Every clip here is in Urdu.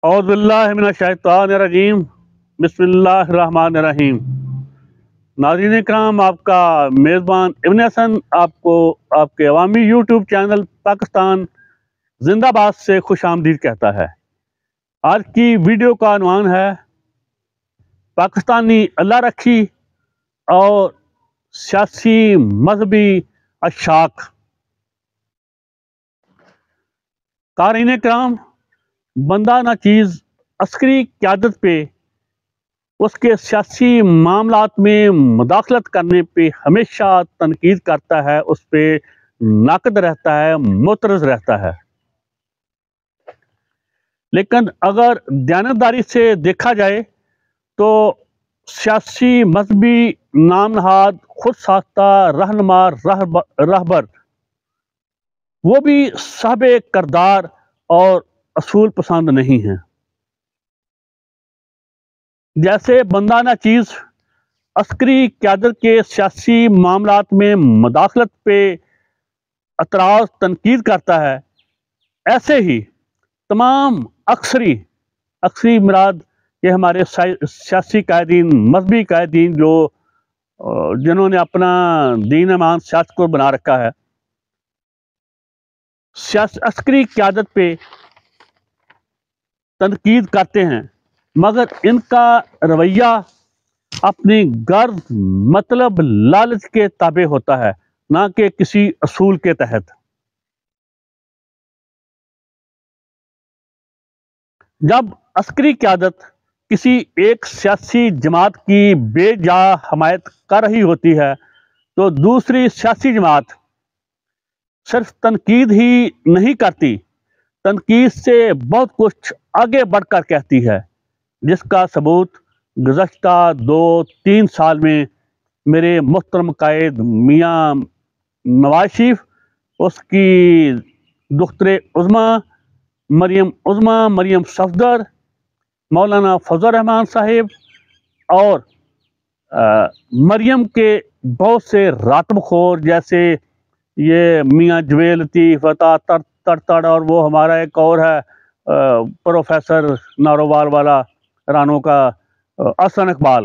اعوذ باللہ من الشیطان الرجیم بسم اللہ الرحمن الرحیم۔ ناظرین اکرام، آپ کا میزبان ابن حسن آپ کو آپ کے عوامی یوٹیوب چینل پاکستان زندہ باد سے خوش آمدید کہتا ہے۔ آج کی ویڈیو کا عنوان ہے پاکستانی اللہ رکھی اور سیاسی مذہبی اشاک۔ قارئین اکرام، بندہ نہ چیز عسکری قیادت پہ، اس کے سیاسی معاملات میں مداخلت کرنے پہ ہمیشہ تنقید کرتا ہے، اس پہ ناقد رہتا ہے، معترض رہتا ہے۔ لیکن اگر دیانتداری سے دیکھا جائے تو سیاسی مذہبی نام نہاد خود ساختہ رہنما رہبر وہ بھی صاحب کردار اور اصول پسند نہیں ہیں۔ جیسے بندہ نہ چیز عسکری قیادت کے سیاسی معاملات میں مداخلت پہ اعتراض تنقید کرتا ہے، ایسے ہی تمام اکثری مراد یہ ہمارے سیاسی قائدین، مذہبی قائدین جنہوں نے اپنا دین ایمان سیاست کو بنا رکھا ہے، عسکری قیادت پہ تنقید کرتے ہیں، مگر ان کا رویہ اپنی غرض، مطلب، لالچ کے تابع ہوتا ہے، نہ کہ کسی اصول کے تحت۔ جب عسکری قیادت کسی ایک سیاسی جماعت کی بے جا حمایت کر رہی ہوتی ہے تو دوسری سیاسی جماعت صرف تنقید ہی نہیں کرتی، تنقید سے بہت کچھ آگے بڑھ کر کہتی ہے، جس کا ثبوت گزشتہ 2-3 سال میں میرے محترم قائد میاں نواز شریف، اس کی دختر مریم صفدر، مولانا فضل الرحمان صاحب اور مریم کے بہت سے راتب خور، جیسے یہ میاں جویل لطیف عطا تڑ اور وہ ہمارا ایک اور ہے پروفیسر نارووال والا رانوں کا احسن اقبال،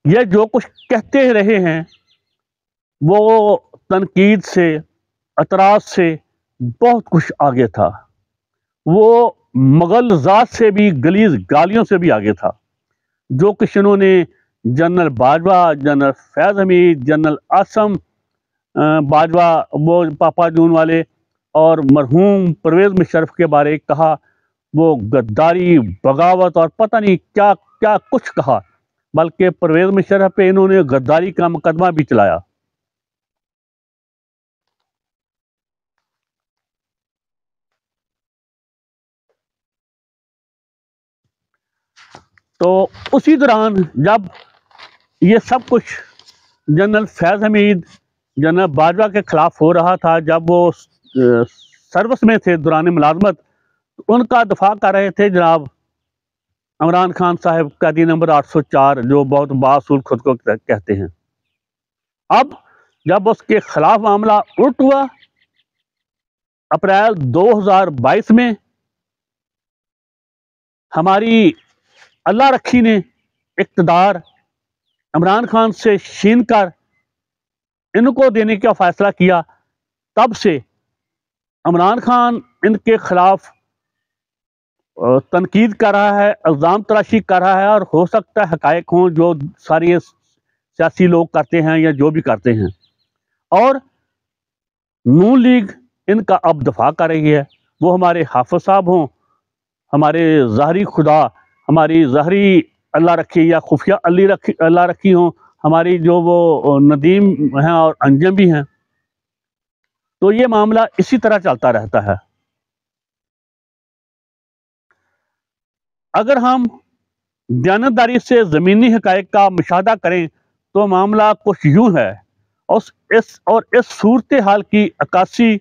یہ جو کچھ کہتے رہے ہیں وہ تنقید سے، اعتراض سے بہت کچھ آگے تھا، وہ مغل ذات سے بھی غلیظ گالیوں سے بھی آگے تھا۔ جو کچھ انہوں نے جنرل باجوہ، جنرل فیض حمید، جنرل عاصم باجوہ، وہ پاپا جون والے، اور مرحوم پرویز مشرف کے بارے کہا، وہ غداری، بغاوت اور پتہ نہیں کیا کیا کچھ کہا، بلکہ پرویز مشرف پہ انہوں نے غداری کا مقدمہ بھی چلایا۔ تو اسی دوران جب یہ سب کچھ جنرل فیض حمید، جنرل باجوہ کے خلاف ہو رہا تھا، جب وہ سروس میں تھے دوران ملازمت، ان کا دفاع کر رہے تھے جناب عمران خان صاحب، قیدی نمبر 804، جو بہت بااصول خود کو کہتے ہیں۔ اب جب اس کے خلاف معاملہ الٹ ہوا، اپریل 2022 میں ہماری اللہ رکھی نے اقتدار عمران خان سے چھین کر ان کو دینے کا فیصلہ کیا، تب سے عمران خان ان کے خلاف تنقید کر رہا ہے، الزام تراشی کر رہا ہے، اور ہو سکتا ہے حقائق ہوں جو سارے سیاسی لوگ کرتے ہیں یا جو بھی کرتے ہیں، اور نون لیگ ان کا اب دفاع کر رہی ہے، وہ ہمارے حافظ صاحب ہوں، ہمارے ظاہری خدا، ہماری ظاہری اللہ رکھی یا خفیہ اللہ رکھی ہوں، ہماری جو وہ ندیم ہیں اور انجم بھی ہیں، تو یہ معاملہ اسی طرح چلتا رہتا ہے۔ اگر ہم دیانتداری سے زمینی حقائق کا مشاہدہ کریں تو معاملہ کچھ یوں ہے، اور اس صورتحال کی عکاسی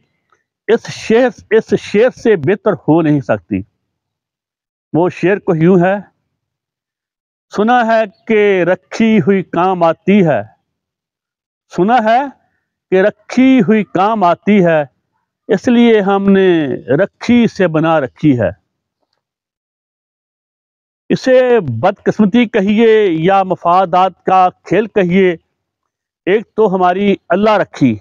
اس شعر سے بہتر ہو نہیں سکتی۔ وہ شعر کو یوں ہے: سنا ہے کہ رکھی ہوئی کام آتی ہے، سنا ہے کہ رکھی ہوئی کام آتی ہے، اس لیے ہم نے رکھی سے بنا رکھی ہے۔ اسے بدقسمتی کہیے یا مفادات کا کھیل کہیے، ایک تو ہماری اللہ رکھی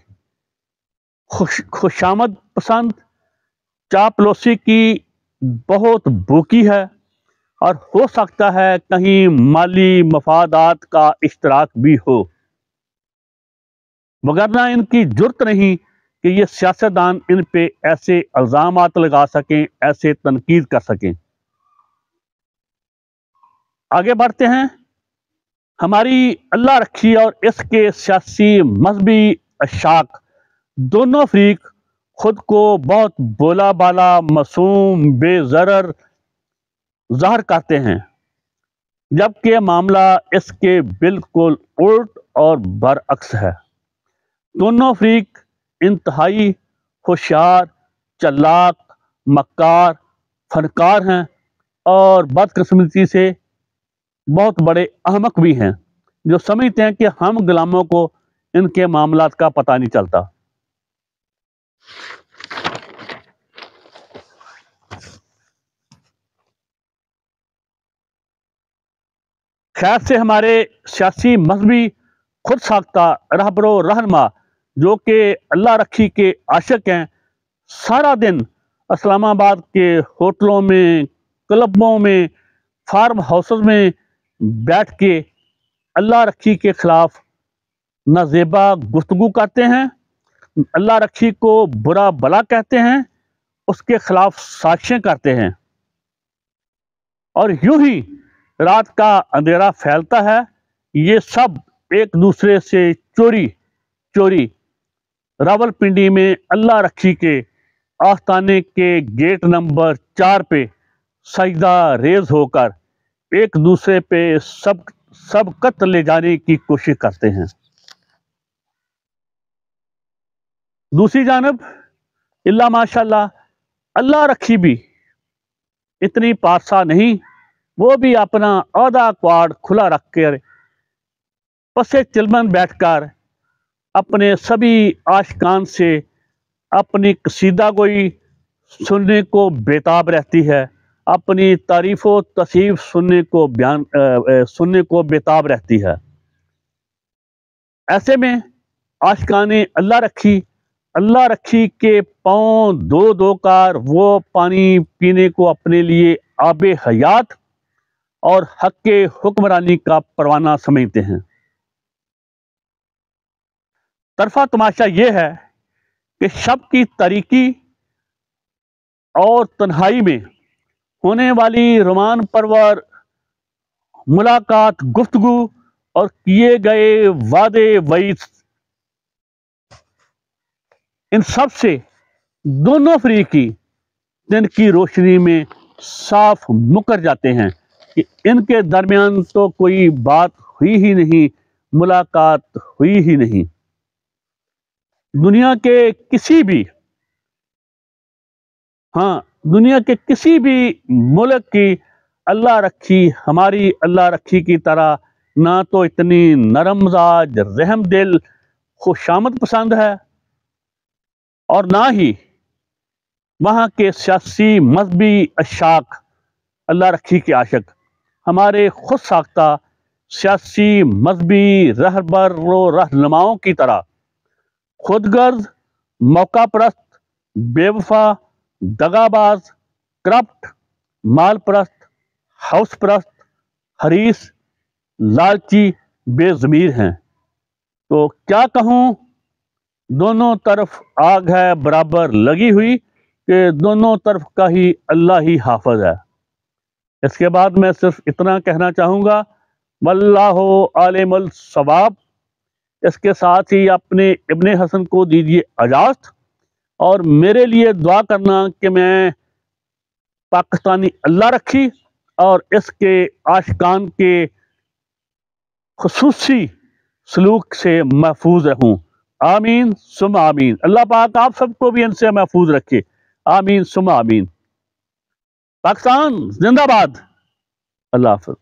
خوشامد پسند چاپلوسی کی بہت بھوکی ہے، اور ہو سکتا ہے کہیں مالی مفادات کا اشتراک بھی ہو، وگرنہ ان کی جرت نہیں کہ یہ سیاستدان ان پہ ایسے الزامات لگا سکیں، ایسے تنقید کر سکیں۔ آگے بڑھتے ہیں۔ ہماری اللہ رکھی اور اس کے سیاسی مذہبی اشاک دونوں فریق خود کو بہت بولا بالا، معصوم، بے ضرر ظاہر کرتے ہیں، جبکہ معاملہ اس کے بالکل الٹ اور برعکس ہے۔ دونوں فریق انتہائی ہوشیار، چلاک، مکار، فنکار ہیں، اور بدقسمتی سے بہت بڑے احمق بھی ہیں، جو سمجھتے ہیں کہ ہم غلاموں کو ان کے معاملات کا پتہ نہیں چلتا۔ خیر سے ہمارے سیاسی مذہبی خود ساختہ رہبر و رہنما جو کہ اللہ رکھی کے عاشق ہیں، سارا دن اسلام آباد کے ہوٹلوں میں، کلبوں میں، فارم ہاؤسز میں بیٹھ کے اللہ رکھی کے خلاف نازیبا گفتگو کرتے ہیں، اللہ رکھی کو برا بلا کہتے ہیں، اس کے خلاف سازشیں کرتے ہیں، اور یوں ہی رات کا اندھیرا پھیلتا ہے۔ یہ سب ایک دوسرے سے چوری راولپنڈی میں اللہ رکھی کے آستانے کے گیٹ نمبر 4 پہ سجدہ ریز ہو کر ایک دوسرے پہ سبقت لے جانے کی کوشش کرتے ہیں۔ دوسری جانب اللہ ماشاءاللہ اللہ رکھی بھی اتنی پارسا نہیں، وہ بھی اپنا آدھا کوارڈ کھلا رکھ کر پسے چلمن بیٹھ کر اپنے سبھی عاشقان سے اپنی قصیدہ گوئی سننے کو بےتاب رہتی ہے، اپنی تعریف و تصیف سننے کو بےتاب رہتی ہے۔ ایسے میں عاشقان اللہ رکھی کے پاؤں دو کر وہ پانی پینے کو اپنے لیے آب حیات اور حق حکمرانی کا پروانہ سمجھتے ہیں۔ طرفہ تماشا یہ ہے کہ شب کی تاریکی اور تنہائی میں ہونے والی رومان پرور ملاقات، گفتگو اور کیے گئے وعدے وعید، ان سب سے دونوں فریقی دن کی روشنی میں صاف مکر جاتے ہیں کہ ان کے درمیان تو کوئی بات ہوئی ہی نہیں، ملاقات ہوئی ہی نہیں۔ دنیا کے کسی بھی ملک کی اللہ رکھی ہماری اللہ رکھی کی طرح نہ تو اتنی نرم مزاج، رحم دل، خوشامد پسند ہے، اور نہ ہی وہاں کے سیاسی مذہبی اشاک اللہ رکھی کے عاشق ہمارے خود ساختہ سیاسی مذہبی رہبر و رہنماؤں کی طرح خود غرض، موقع پرست، بے وفا، دغاباز، کرپٹ، مال پرست، ہاؤس پرست، حریص، لالچی، بے ضمیر ہیں۔ تو کیا کہوں، دونوں طرف آگ ہے برابر لگی ہوئی کہ دونوں طرف کا ہی اللہ ہی حافظ ہے۔ اس کے بعد میں صرف اتنا کہنا چاہوں گا، واللہ عالم الصواب۔ اس کے ساتھ ہی اپنے ابن حسن کو دیجیے اجازت، اور میرے لیے دعا کرنا کہ میں پاکستانی اللہ رکھی اور اس کے عاشقان کے خصوصی سلوک سے محفوظ رہوں۔ آمین ثم آمین۔ اللہ پاک آپ سب کو بھی ان سے محفوظ رکھے، آمین ثم آمین۔ پاکستان زندہ باد۔ اللہ حافظ۔